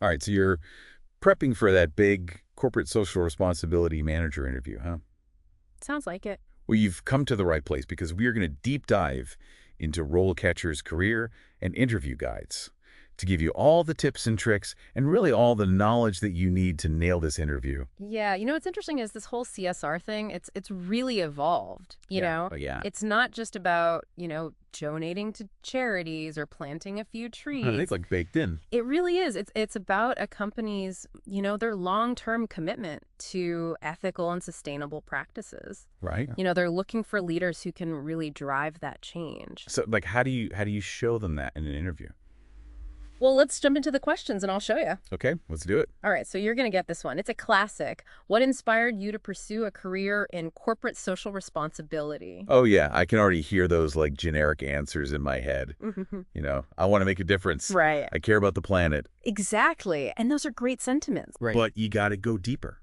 All right, so you're prepping for that big corporate social responsibility manager interview, huh? Sounds like it. Well, you've come to the right place because we are going to deep dive into RoleCatcher's career and interview guides to give you all the tips and tricks and really all the knowledge that you need to nail this interview. Yeah, what's interesting is this whole CSR thing, it's really evolved, Yeah. Oh, yeah. It's not just about, donating to charities or planting a few I think trees. like baked in. It really is. It's about a company's, their long-term commitment to ethical and sustainable practices. Right. They're looking for leaders who can really drive that change. So like how do you show them that in an interview? Well, let's jump into the questions and I'll show you. Okay, let's do it. All right, so you're going to get this one. It's a classic. What inspired you to pursue a career in corporate social responsibility? Oh yeah, I can already hear those like generic answers in my head. I want to make a difference. Right. I care about the planet. Exactly. And those are great sentiments. Right. But you got to go deeper.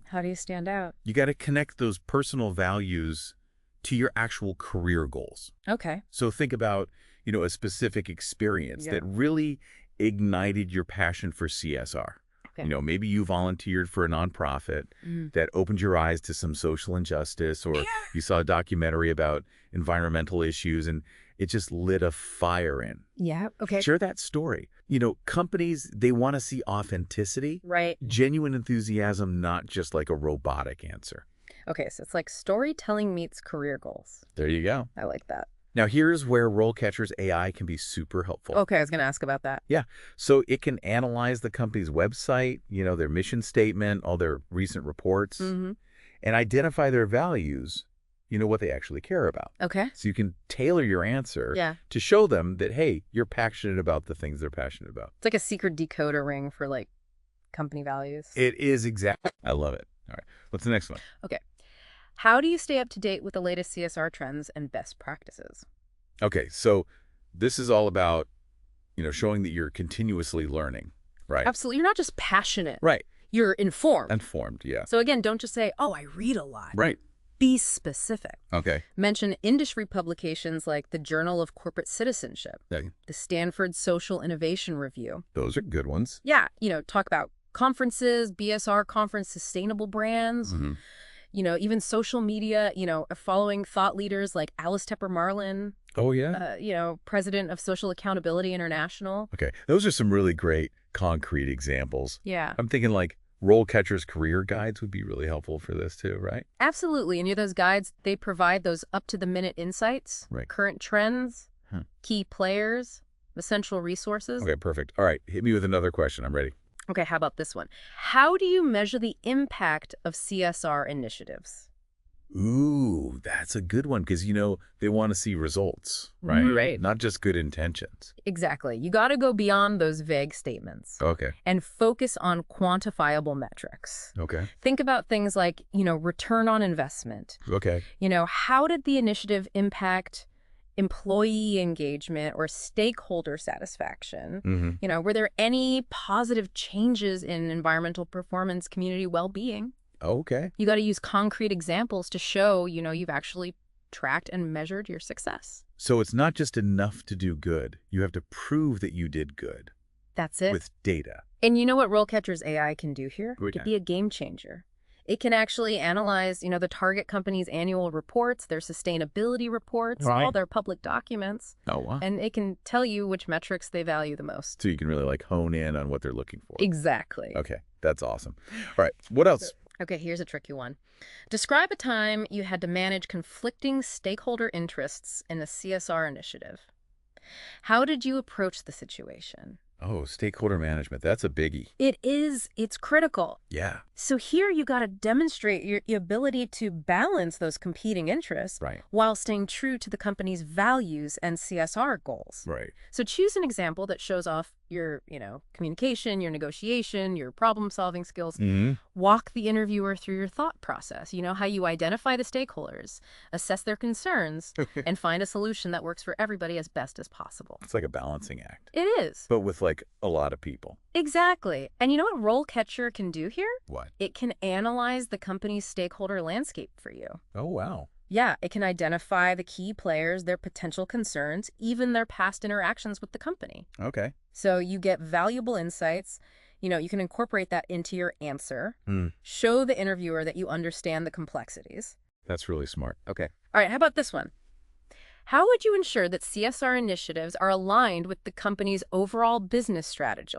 How do you stand out? You got to connect those personal values to your actual career goals. Okay. So think about, a specific experience that really ignited your passion for CSR. Okay. Maybe you volunteered for a nonprofit that opened your eyes to some social injustice, or you saw a documentary about environmental issues and it just lit a fire in. Yeah. Okay. Share that story. Companies, they want to see authenticity, Right. genuine enthusiasm, not just like a robotic answer. Okay, so it's like storytelling meets career goals. There you go. I like that. Now, here's where RoleCatcher's AI can be super helpful. Okay, I was going to ask about that. Yeah. So it can analyze the company's website, their mission statement, all their recent reports, and identify their values, what they actually care about. Okay. So you can tailor your answer Yeah. to show them that, hey, you're passionate about the things they're passionate about. It's like a secret decoder ring for like company values. It is exactly. I love it. All right. What's the next one? Okay. How do you stay up to date with the latest CSR trends and best practices? Okay. So this is all about, showing that you're continuously learning, right? Absolutely. You're not just passionate. Right. You're informed. Informed, yeah. So again, don't just say, oh, I read a lot. Right. Be specific. Okay. Mention industry publications like the Journal of Corporate Citizenship, Yeah. the Stanford Social Innovation Review. Those are good ones. Yeah, talk about conferences, BSR conference, sustainable brands, even social media, following thought leaders like Alice Tepper Marlin, Oh, yeah? president of Social Accountability International. Okay. Those are some really great concrete examples. Yeah. I'm thinking like RoleCatcher's career guides would be really helpful for this too, right? Absolutely. And those guides, they provide those up-to-the-minute insights, Right. current trends, key players, essential resources. Okay, perfect. All right. Hit me with another question. I'm ready. Okay, how about this one? How do you measure the impact of CSR initiatives? Ooh, that's a good one because, they want to see results, right? Right. Not just good intentions. Exactly. You got to go beyond those vague statements Okay. and focus on quantifiable metrics. Okay. Think about things like, return on investment. Okay. How did the initiative impact employee engagement or stakeholder satisfaction? Were there any positive changes in environmental performance, community well-being? Okay. You got to use concrete examples to show, you've actually tracked and measured your success. So it's not just enough to do good. You have to prove that you did good That's it. with data. And you know what RoleCatcher's AI can do here? What It can? can be a game changer. It can actually analyze, the target company's annual reports, their sustainability reports, Right. all their public documents, Oh, wow. and it can tell you which metrics they value the most. So you can really like hone in on what they're looking for. Exactly. Okay. That's awesome. All right. What else? Okay, here's a tricky one. Describe a time you had to manage conflicting stakeholder interests in a CSR initiative. How did you approach the situation? Oh, stakeholder management. That's a biggie. It is. It's critical. Yeah. So here you got to demonstrate your ability to balance those competing interests Right. while staying true to the company's values and CSR goals. Right. So choose an example that shows off your, communication, your negotiation, your problem-solving skills. Walk the interviewer through your thought process. How you identify the stakeholders, assess their concerns, and find a solution that works for everybody as best as possible. It's like a balancing act, It is. but with like a lot of people. Exactly. And you know what RoleCatcher can do here? What? It can analyze the company's stakeholder landscape for you. Oh, wow. Yeah, it can identify the key players, their potential concerns, even their past interactions with the company. Okay. So you get valuable insights. You can incorporate that into your answer. Hmm. Show the interviewer that you understand the complexities. That's really smart. Okay. All right, how about this one? How would you ensure that CSR initiatives are aligned with the company's overall business strategy?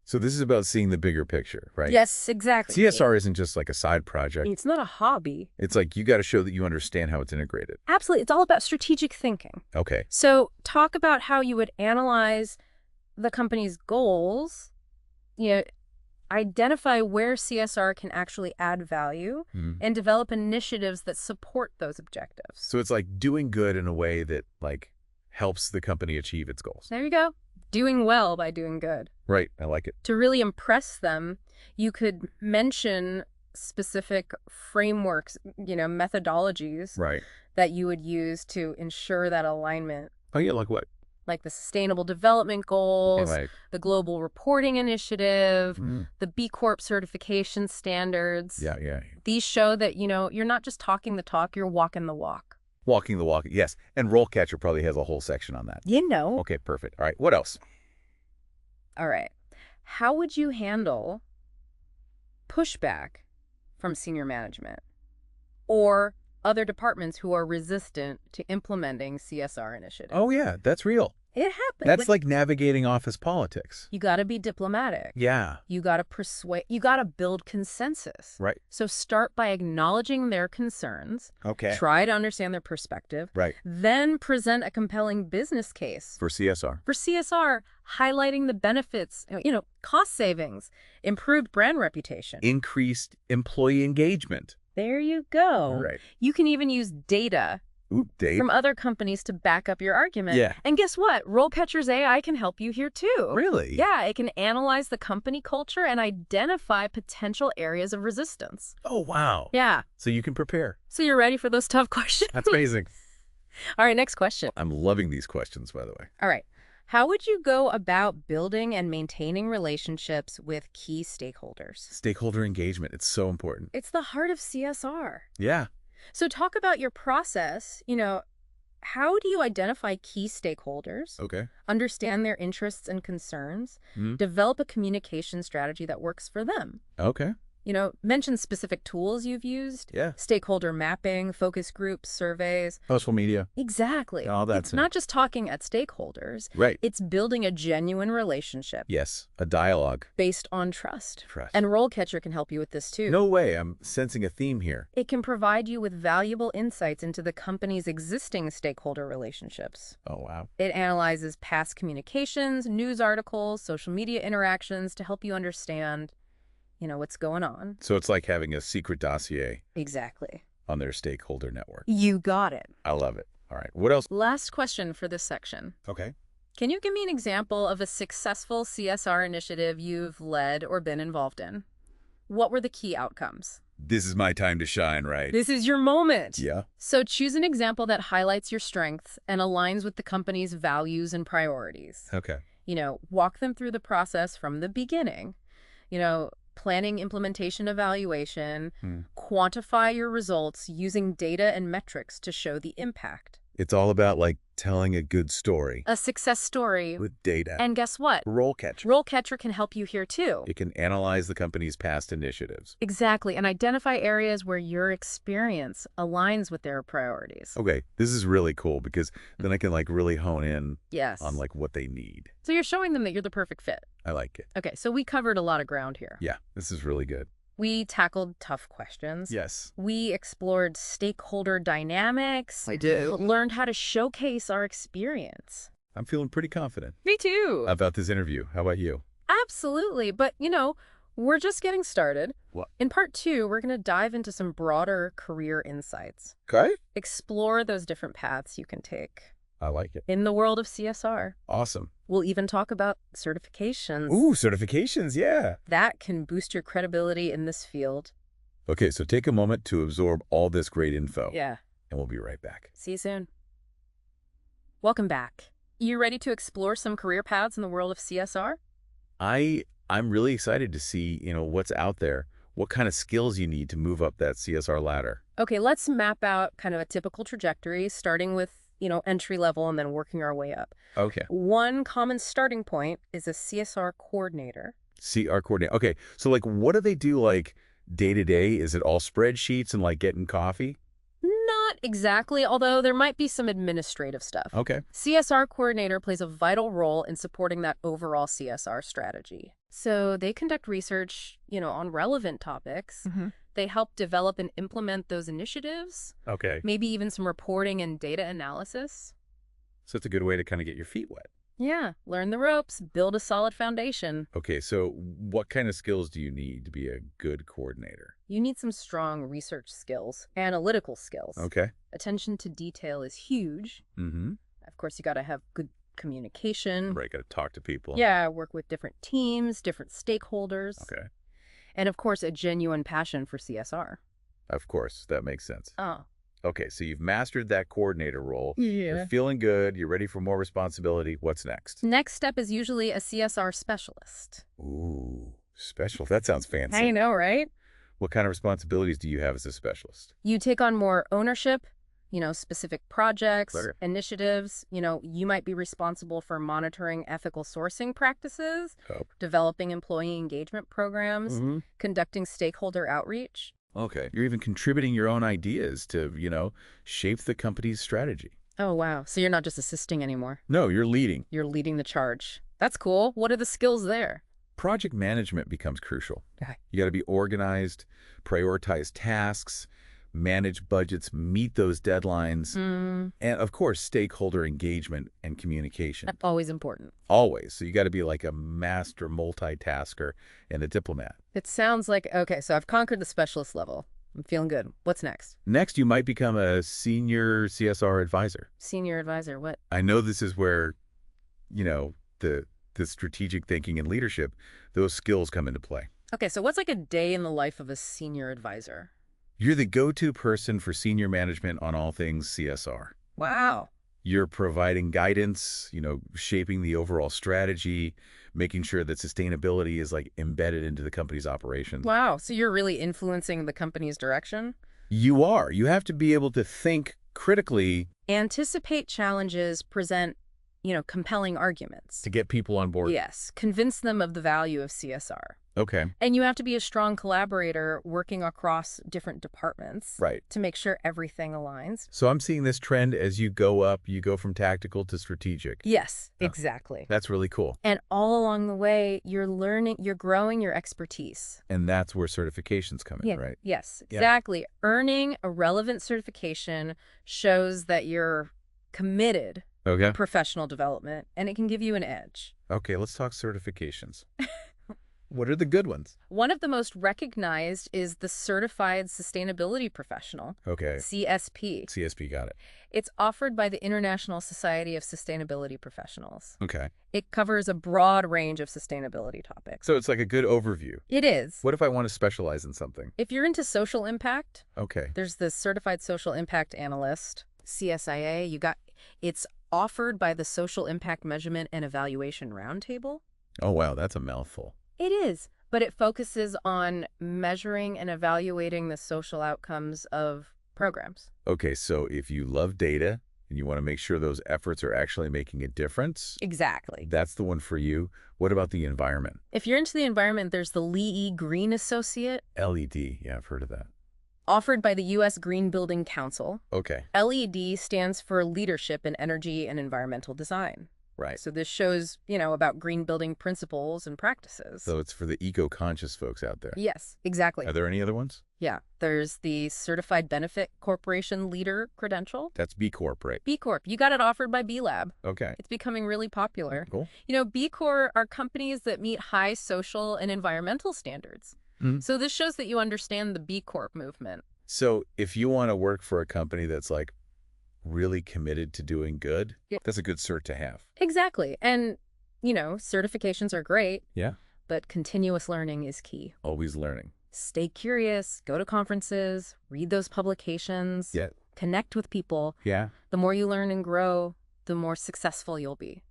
So this is about seeing the bigger picture, right? Yes, exactly. CSR isn't just like a side project. It's not a hobby. It's like you got to show that you understand how it's integrated. Absolutely. It's all about strategic thinking. Okay. So talk about how you would analyze the company's goals, identify where CSR can actually add value, and develop initiatives that support those objectives. So it's like doing good in a way that like helps the company achieve its goals. There you go. Doing well by doing good. Right. I like it. To really impress them, you could mention specific frameworks, methodologies Right. that you would use to ensure that alignment. Oh, yeah. Like what? Like the Sustainable Development Goals, Like, the Global Reporting Initiative, the B Corp certification standards. yeah. These show that, you're not just talking the talk, you're walking the walk. Walking the walk. Yes. And RoleCatcher probably has a whole section on that. Okay, perfect. All right. What else? All right. How would you handle pushback from senior management or other departments who are resistant to implementing CSR initiatives? Oh, yeah. That's real. It happens. That's like navigating office politics. You got to be diplomatic. Yeah. You got to persuade. You got to build consensus. Right. So start by acknowledging their concerns. Okay. Try to understand their perspective. Right. Then present a compelling business case. For CSR. For CSR, highlighting the benefits, cost savings, improved brand reputation. Increased employee engagement. There you go. Right. You can even use data from other companies to back up your argument. Yeah. And guess what? RoleCatcher's AI can help you here too. Really? Yeah, it can analyze the company culture and identify potential areas of resistance. Oh, wow. Yeah. So you can prepare. So you're ready for those tough questions? That's amazing. All right, next question. I'm loving these questions, by the way. All right. How would you go about building and maintaining relationships with key stakeholders? Stakeholder engagement. It's so important. It's the heart of CSR. Yeah. So talk about your process. How do you identify key stakeholders? Okay. Understand their interests and concerns. Develop a communication strategy that works for them. Okay. Mention specific tools you've used. Yeah. Stakeholder mapping, focus groups, surveys. Social media. Exactly. Oh, that's It's not just talking at stakeholders. Right. It's building a genuine relationship. Yes. A dialogue. Based on trust. Trust. And RoleCatcher can help you with this too. No way. I'm sensing a theme here. It can provide you with valuable insights into the company's existing stakeholder relationships. Oh, wow. It analyzes past communications, news articles, social media interactions to help you understand what's going on. So it's like having a secret dossier Exactly. on their stakeholder network. You got it. I love it. All right. What else? Last question for this section. Okay. Can you give me an example of a successful CSR initiative you've led or been involved in? What were the key outcomes? This is my time to shine, right? This is your moment. Yeah. So choose an example that highlights your strengths and aligns with the company's values and priorities. Okay. Walk them through the process from the beginning. Planning, implementation, evaluation, quantify your results using data and metrics to show the impact. It's all about like telling a good story. A success story. With data. And guess what? RoleCatcher. RoleCatcher can help you here too. It can analyze the company's past initiatives. Exactly, and identify areas where your experience aligns with their priorities. Okay, this is really cool because then I can like really hone in Yes. on like what they need. So you're showing them that you're the perfect fit. I like it. Okay, so we covered a lot of ground here. Yeah, this is really good. We tackled tough questions. Yes. We explored stakeholder dynamics. I did. Learned how to showcase our experience. I'm feeling pretty confident Me too. about this interview. How about you? Absolutely. But, we're just getting started. What? In part 2, we're going to dive into some broader career insights. Okay. Explore those different paths you can take I like it. in the world of CSR. Awesome. We'll even talk about certifications. Ooh, certifications, yeah. That can boost your credibility in this field. Okay, so take a moment to absorb all this great info. Yeah. And we'll be right back. See you soon. Welcome back. You ready to explore some career paths in the world of CSR? I'm really excited to see, what's out there. what kind of skills you need to move up that CSR ladder. Okay, let's map out kind of a typical trajectory, starting with, entry level and then working our way up. Okay. One common starting point is a CSR coordinator. CR coordinator. Okay, so like what do they do like day to day? Is it all spreadsheets and like getting coffee? Not exactly, although there might be some administrative stuff. Okay. CSR coordinator plays a vital role in supporting that overall CSR strategy. So they conduct research, on relevant topics. They help develop and implement those initiatives, Okay. maybe even some reporting and data analysis. So it's a good way to kind of get your feet wet. Yeah, learn the ropes, build a solid foundation. Okay, so what kind of skills do you need to be a good coordinator? You need some strong research skills, analytical skills. Okay. Attention to detail is huge. Mm-hmm. Of course, you got to have good communication. Right, got to talk to people. Yeah, work with different teams, different stakeholders. Okay. And of course, a genuine passion for CSR. Of course, that makes sense. Oh. Okay, so you've mastered that coordinator role. Yeah. You're feeling good. You're ready for more responsibility. What's next? Next step is usually a CSR specialist. Ooh, special. That sounds fancy. I know, right? What kind of responsibilities do you have as a specialist? You take on more ownership, specific projects, Clear. initiatives. You might be responsible for monitoring ethical sourcing practices, Oh. developing employee engagement programs, Mm-hmm. conducting stakeholder outreach. Okay. You're even contributing your own ideas to, shape the company's strategy. Oh, wow. So you're not just assisting anymore. No, you're leading. You're leading the charge. That's cool. What are the skills there? Project management becomes crucial. Okay. You got to be organized, prioritize tasks, manage budgets, meet those deadlines, and of course, stakeholder engagement and communication. Always important. Always. So you got to be like a master multitasker and a diplomat. It sounds like, okay, so I've conquered the specialist level. I'm feeling good. What's next? Next, you might become a senior CSR advisor. Senior advisor, what? I know this is where, the strategic thinking and leadership, those skills come into play. Okay, so what's like a day in the life of a senior advisor? You're the go-to person for senior management on all things CSR. Wow. You're providing guidance, shaping the overall strategy, making sure that sustainability is like embedded into the company's operations. Wow, so you're really influencing the company's direction? You are. You have to be able to think critically. Anticipate challenges, present, compelling arguments. To get people on board. Yes, convince them of the value of CSR. Okay. And you have to be a strong collaborator working across different departments. Right. To make sure everything aligns. So I'm seeing this trend as you go up, you go from tactical to strategic. Yes, exactly. That's really cool. And all along the way, you're learning, you're growing your expertise. And that's where certifications come in, right? Yes, Yeah. exactly. Earning a relevant certification shows that you're committed Okay. to professional development, and it can give you an edge. Okay, let's talk certifications. What are the good ones? One of the most recognized is the Certified Sustainability Professional, Okay. CSP. CSP, got it. It's offered by the International Society of Sustainability Professionals. Okay. It covers a broad range of sustainability topics. So it's like a good overview. It is. What if I want to specialize in something? If you're into social impact, Okay. there's the Certified Social Impact Analyst, CSIA. It's offered by the Social Impact Measurement and Evaluation Roundtable. Oh, wow, that's a mouthful. It is, but it focuses on measuring and evaluating the social outcomes of programs. Okay, so if you love data and you want to make sure those efforts are actually making a difference, Exactly. that's the one for you. What about the environment? If you're into the environment, there's the Lee Green Associate, LED, yeah, I've heard of that. offered by the U.S. Green Building Council. Okay, LED stands for Leadership in Energy and Environmental Design. right. So this shows, about green building principles and practices. So it's for the eco-conscious folks out there. Yes, exactly. Are there any other ones? Yeah. There's the Certified Benefit Corporation Leader Credential. That's B Corp, right? B Corp. You got it offered by B Lab. Okay, It's becoming really popular. cool. B Corp are companies that meet high social and environmental standards. Mhm. So this shows that you understand the B Corp movement. So if you want to work for a company that's like really committed to doing good, Yeah. that's a good cert to have. Exactly. And, certifications are great, Yeah. but continuous learning is key. Always learning. Stay curious, go to conferences, read those publications, Yeah. connect with people. Yeah. The more you learn and grow, the more successful you'll be.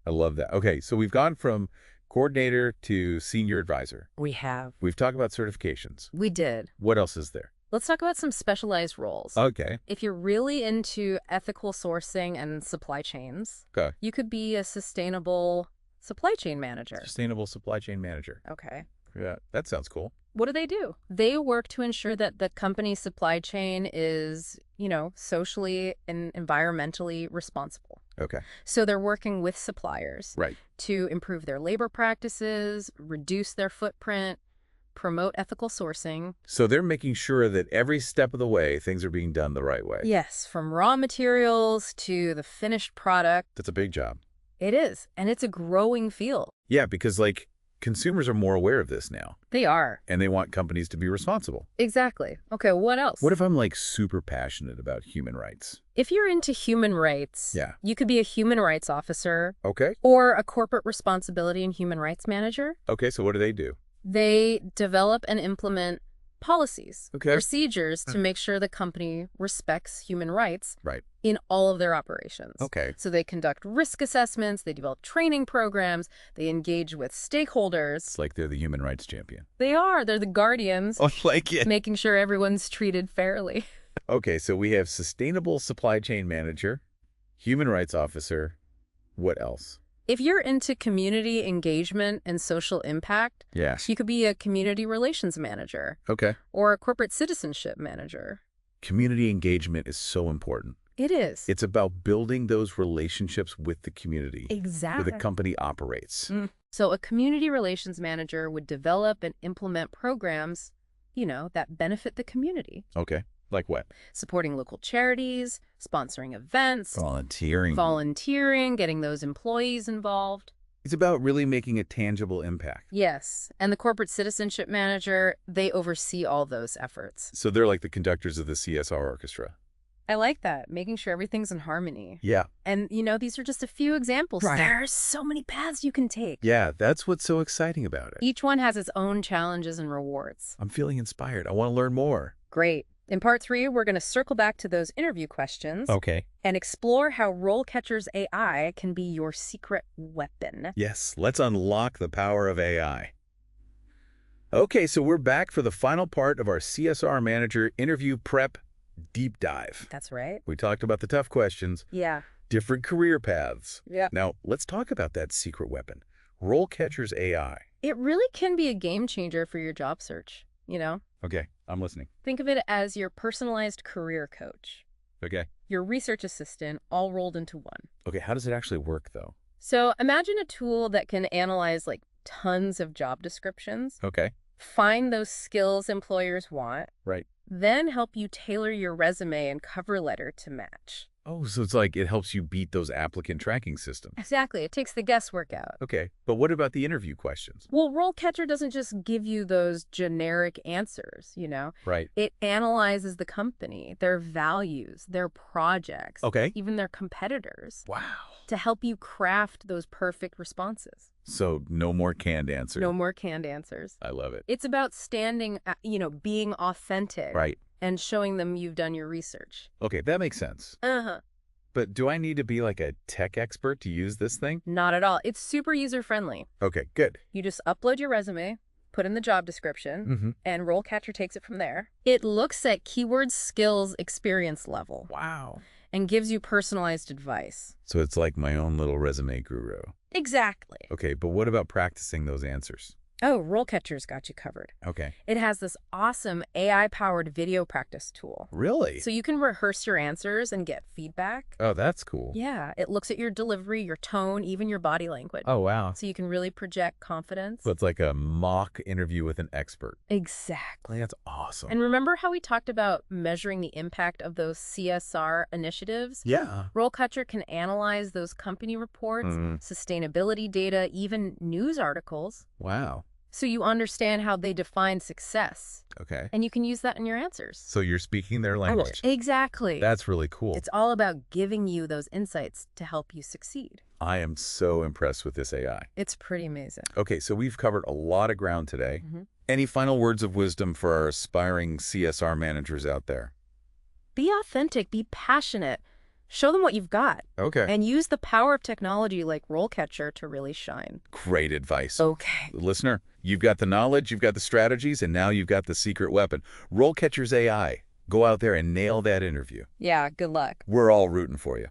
I love that. Okay, so we've gone from Coordinator to senior advisor. We have. We've talked about certifications. We did. What else is there? Let's talk about some specialized roles. Okay. If you're really into ethical sourcing and supply chains, Okay. you could be a sustainable supply chain manager. Sustainable supply chain manager. Okay. Yeah, that sounds cool. What do? They work to ensure that the company's supply chain is, socially and environmentally responsible. Okay. So they're working with suppliers Right. to improve their labor practices, reduce their footprint, promote ethical sourcing. So they're making sure that every step of the way, things are being done the right way. Yes, from raw materials to the finished product. That's a big job. It is, and it's a growing field. Yeah, because consumers are more aware of this now, They are. and they want companies to be responsible. Exactly. Okay, what else? What if I'm super passionate about human rights? If you're into human rights, Yeah. you could be a human rights officer Okay. or a corporate responsibility and human rights manager. Okay, so what do they do? They develop and implement policies, Okay. procedures to make sure the company respects human rights Right. in all of their operations. Okay. So they conduct risk assessments, they develop training programs, they engage with stakeholders. It's like they're the human rights champion. They're the guardians, Oh, like it. making sure everyone's treated fairly. Okay, so we have sustainable supply chain manager, human rights officer. What else? If you're into community engagement and social impact, Yes. you could be a community relations manager Okay. or a corporate citizenship manager. Community engagement is so important. It is. It's about building those relationships with the community, Exactly. where the company operates. So a community relations manager would develop and implement programs, that benefit the community. Okay. Like what? Supporting local charities, sponsoring events, Volunteering. getting those employees involved. It's about really making a tangible impact. Yes. And the corporate citizenship manager, they oversee all those efforts. So they're like the conductors of the CSR orchestra. I like that, making sure everything's in harmony. Yeah. And, these are just a few examples. Right. There are so many paths you can take. Yeah, that's what's so exciting about it. Each one has its own challenges and rewards. I'm feeling inspired. I want to learn more. Great. In part 3, we're going to circle back to those interview questions Okay. and explore how RoleCatcher's AI can be your secret weapon. Yes, let's unlock the power of AI. Okay, so we're back for the final part of our CSR Manager interview prep deep dive. That's right. We talked about the tough questions, Yeah. different career paths. Yeah. Now, let's talk about that secret weapon, RoleCatcher's AI. It really can be a game changer for your job search, Okay, I'm listening. Think of it as your personalized career coach, Okay. your research assistant, all rolled into one. Okay, how does it actually work, though? So imagine a tool that can analyze tons of job descriptions, Okay. find those skills employers want, Right. then help you tailor your resume and cover letter to match. Oh, so it's it helps you beat those applicant tracking systems. Exactly. It takes the guesswork out. Okay, but what about the interview questions? Well, RoleCatcher doesn't just give you those generic answers, Right. It analyzes the company, their values, their projects, Okay. even their competitors, Wow. to help you craft those perfect responses. So no more canned answers. No more canned answers. I love it. It's about being authentic. Right. And showing them you've done your research. Okay, that makes sense. Uh-huh. But do I need to be a tech expert to use this thing? Not at all. It's super user-friendly. Okay, good. You just upload your resume, put in the job description, and RoleCatcher takes it from there. It looks at keywords, skills, experience level, Wow. and gives you personalized advice. So it's like my own little resume guru. Exactly. Okay, but what about practicing those answers? Oh, RoleCatcher's got you covered. Okay. It has this awesome AI-powered video practice tool. Really? So you can rehearse your answers and get feedback. Oh, that's cool. Yeah, it looks at your delivery, your tone, even your body language. Oh, wow. So you can really project confidence. So it's like a mock interview with an expert. Exactly. That's awesome. And remember how we talked about measuring the impact of those CSR initiatives? Yeah. RoleCatcher can analyze those company reports, sustainability data, even news articles. Wow. So you understand how they define success. Okay. And you can use that in your answers. So you're speaking their language. Exactly. That's really cool. It's all about giving you those insights to help you succeed. I am so impressed with this AI. It's pretty amazing. Okay, so we've covered a lot of ground today. Any final words of wisdom for our aspiring CSR managers out there? Be authentic, be passionate, Show them what you've got. Okay. And use the power of technology like RoleCatcher to really shine. Great advice. Okay. Listener, you've got the knowledge, you've got the strategies, and now you've got the secret weapon. RoleCatcher's AI. Go out there and nail that interview. Yeah, good luck. We're all rooting for you.